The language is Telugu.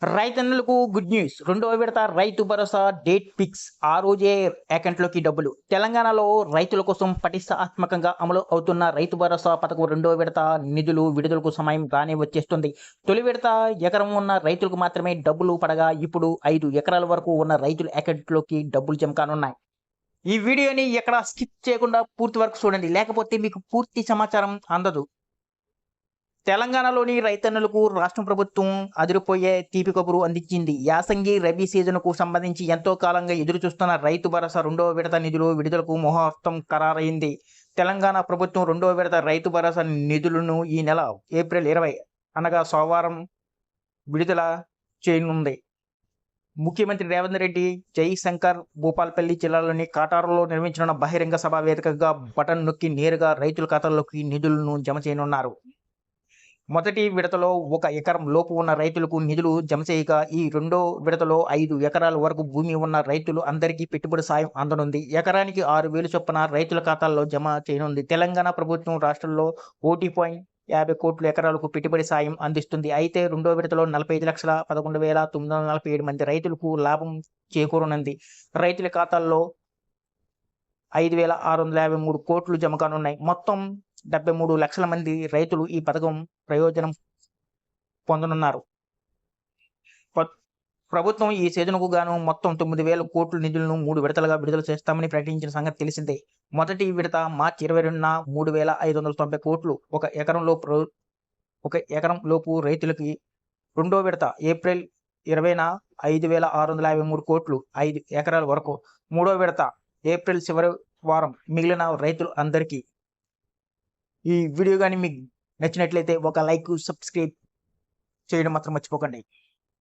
రైతన్నలకు గుడ్ న్యూస్. రెండవ విడత రైతు భరోసా డేట్ ఫిక్స్. ఆ రోజే అకౌంట్‌లోకి డబ్బులు. తెలంగాణలో రైతుల కోసం పటిష్టాత్మకంగా అమలు అవుతున్న రైతు భరోసా పథకం రెండవ విడత నిధులు విడుదలకు సమయం రానే వచ్చేస్తుంది. తొలి విడత ఎకరం ఉన్న రైతులకు మాత్రమే డబ్బులు పడగా ఇప్పుడు 5 ఎకరాల వరకు ఉన్న రైతుల అకౌంట్‌లోకి డబ్బులు జమ కానున్నాయి. ఈ వీడియోని ఎక్కడా స్కిప్ చేయకుండా పూర్తి వరకు చూడండి. లేకపోతే మీకు పూర్తి సమాచారం అందదు. తెలంగాణలోని రైతన్నలకు రాష్ట్ర ప్రభుత్వం అదిరిపోయే తీపి కబురు అందించింది. యాసంగి, రబీ సీజన్‌కు సంబంధించి ఎంతో కాలంగా ఎదురుచూస్తున్న రైతు భరోసా రెండవ విడత నిధులు విడుదలకు ముహూర్తం ఖరారైంది. తెలంగాణ ప్రభుత్వం రెండవ విడత రైతు భరోసా నిధులను ఈ నెల ఏప్రిల్ 20 అనగా సోమవారం విడుదల చేయనుంది. ముఖ్యమంత్రి రేవంత్ రెడ్డి, జయశంకర్ భూపాలపల్లి జిల్లాలోని కాటారులో నిర్మించనున్న బహిరంగ సభ వేదికగా బటన్ నొక్కి నేరుగా రైతుల ఖాతాల్లోకి నిధులను జమ చేయనున్నారు. మొదటి విడతలో 1 ఎకరం లోపు ఉన్న రైతులకు నిధులు జమ చేయగా, ఈ రెండో విడతలో 5 ఎకరాల వరకు భూమి ఉన్న రైతులు అందరికీ పెట్టుబడి సాయం అందనుంది. ఎకరానికి 6,000 చొప్పున రైతుల ఖాతాల్లో జమ చేయనుంది. తెలంగాణ ప్రభుత్వం రాష్ట్రంలో 1,50 కోట్ల ఎకరాలకు పెట్టుబడి సాయం అందిస్తుంది. అయితే రెండో విడతలో 45,11,947 మంది రైతులకు లాభం చేకూరనుంది. రైతుల ఖాతాల్లో 5,653 కోట్లు జమ కానున్నాయి. మొత్తం 73 లక్షల మంది రైతులు ఈ పథకం ప్రయోజనం పొందనున్నారు. ప్రభుత్వం ఈ సీజన్‌కు గాను మొత్తం 9,000 కోట్ల నిధులను 3 విడతలుగా విడుదల చేస్తామని ప్రకటించిన సంగతి తెలిసిందే. మొదటి విడత మార్చి 22న 3,590 కోట్లు ఒక ఎకరం లోపు రైతులకి. రెండో విడత ఏప్రిల్ 20న 5,653 కోట్లు 5 ఎకరాల వరకు. మూడో విడత ఏప్రిల్ చివరి వారం మిగిలిన రైతులు అందరికీ. ఈ వీడియో గాని మీకు నచ్చినట్లయితే ఒక లైక్, సబ్స్క్రైబ్ చేయడం మాత్రం మర్చిపోకండి.